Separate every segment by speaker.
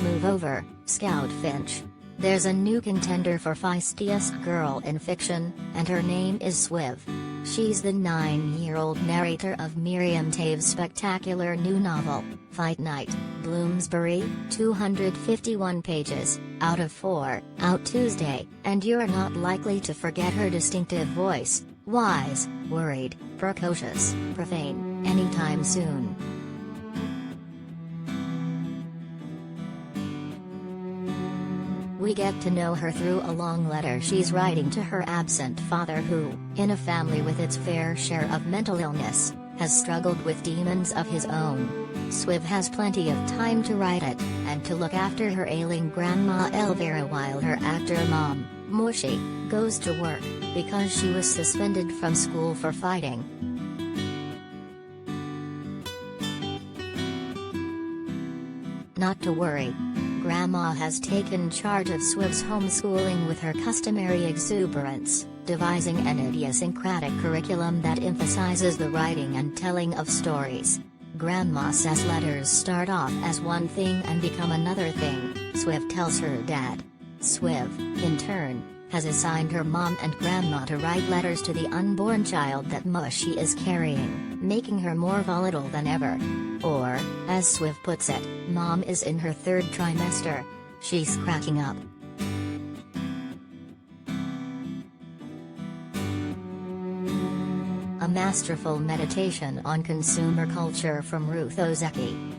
Speaker 1: Move over, Scout Finch. There's a new contender for feistiest girl in fiction, and her name is Swiv. She's the 9-year-old narrator of Miriam Toews' spectacular new novel, Fight Night, Bloomsbury, 251 pages, out of 4, out Tuesday, and you're not likely to forget her distinctive voice, wise, worried, precocious, profane, anytime soon. We get to know her through a long letter she's writing to her absent father who, in a family with its fair share of mental illness, has struggled with demons of his own. Swiv has plenty of time to write it, and to look after her ailing grandma Elvira while her actor mom, Mushy, goes to work, because she was suspended from school for fighting. Not to worry. Grandma has taken charge of Swiv's homeschooling with her customary exuberance, devising an idiosyncratic curriculum that emphasizes the writing and telling of stories. Grandma says letters start off as one thing and become another thing, Swiv tells her dad. Swiv, in turn, has assigned her mom and grandma to write letters to the unborn child that Mushy is carrying, making her more volatile than ever. Or, as Swiv puts it, Mom is in her 3rd trimester. She's cracking up. A masterful meditation on consumer culture from Ruth Ozeki.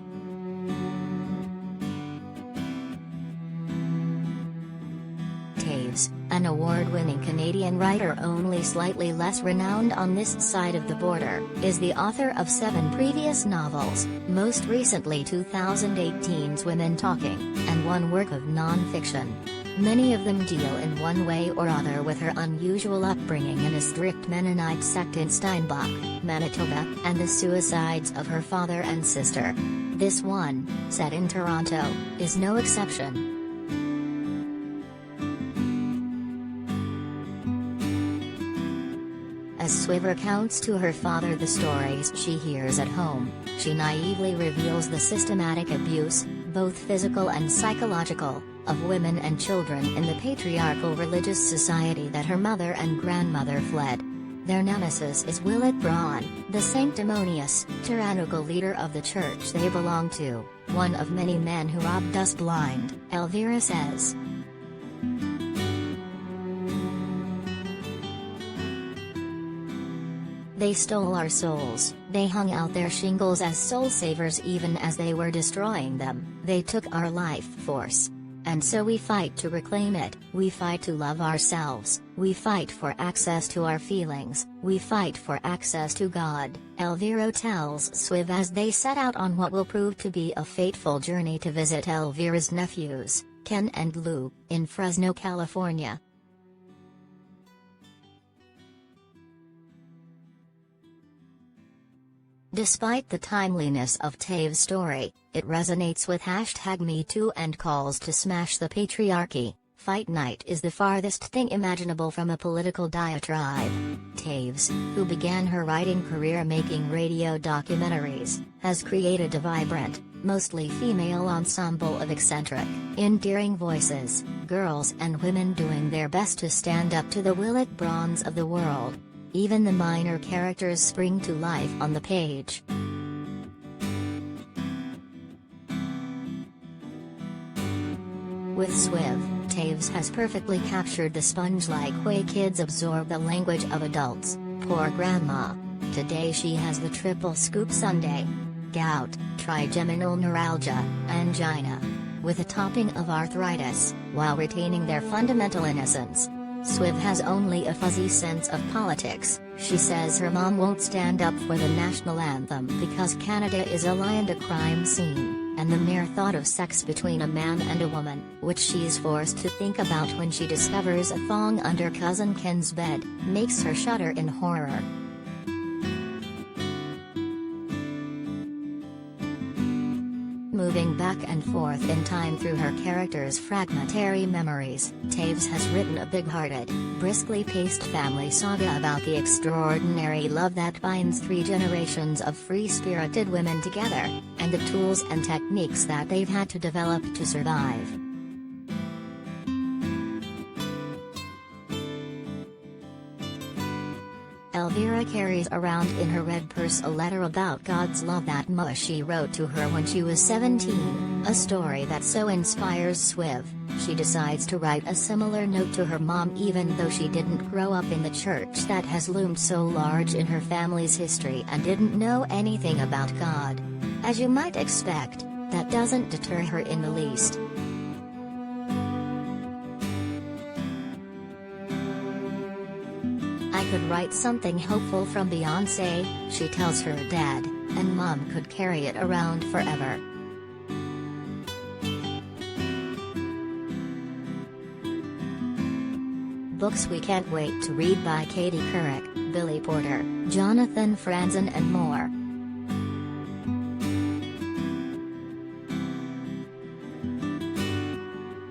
Speaker 1: Toews, an award-winning Canadian writer only slightly less renowned on this side of the border, is the author of 7 previous novels, most recently 2018's Women Talking, and 1 work of non-fiction. Many of them deal in one way or other with her unusual upbringing in a strict Mennonite sect in Steinbach, Manitoba, and the suicides of her father and sister. This one, set in Toronto, is no exception. As Swiv recounts to her father the stories she hears at home, she naively reveals the systematic abuse, both physical and psychological, of women and children in the patriarchal religious society that her mother and grandmother fled. Their nemesis is Willett Braun, the sanctimonious, tyrannical leader of the church they belong to, one of many men who robbed us blind, Elvira says. They stole our souls, they hung out their shingles as soul savers even as they were destroying them, they took our life force. And so we fight to reclaim it, we fight to love ourselves, we fight for access to our feelings, we fight for access to God, Elvira tells Swiv as they set out on what will prove to be a fateful journey to visit Elvira's nephews, Ken and Lou, in Fresno, California. Despite the timeliness of Toews' story, it resonates with #MeToo and calls to smash the patriarchy. Fight Night is the farthest thing imaginable from a political diatribe. Toews, who began her writing career making radio documentaries, has created a vibrant, mostly female ensemble of eccentric, endearing voices, girls and women doing their best to stand up to the Willett Brauns of the world. Even the minor characters spring to life on the page. With Swiv, Toews has perfectly captured the sponge-like way kids absorb the language of adults. Poor grandma. Today she has the triple scoop sundae. Gout, trigeminal neuralgia, angina. With a topping of arthritis, while retaining their fundamental innocence. Swiv has only a fuzzy sense of politics. She says her mom won't stand up for the national anthem because Canada is a lie and a crime scene, and the mere thought of sex between a man and a woman, which she's forced to think about when she discovers a thong under Cousin Ken's bed, makes her shudder in horror. Moving back back and forth in time through her character's fragmentary memories, Toews has written a big-hearted, briskly paced family saga about the extraordinary love that binds 3 generations of free-spirited women together, and the tools and techniques that they've had to develop to survive. Elvira carries around in her red purse a letter about God's love that she wrote to her when she was 17, a story that so inspires Swiv. She decides to write a similar note to her mom even though she didn't grow up in the church that has loomed so large in her family's history and didn't know anything about God. As you might expect, that doesn't deter her in the least. I could write something hopeful from Beyoncé, she tells her dad, and mom could carry it around forever. Books we can't wait to read by Katie Couric, Billy Porter, Jonathan Franzen and more.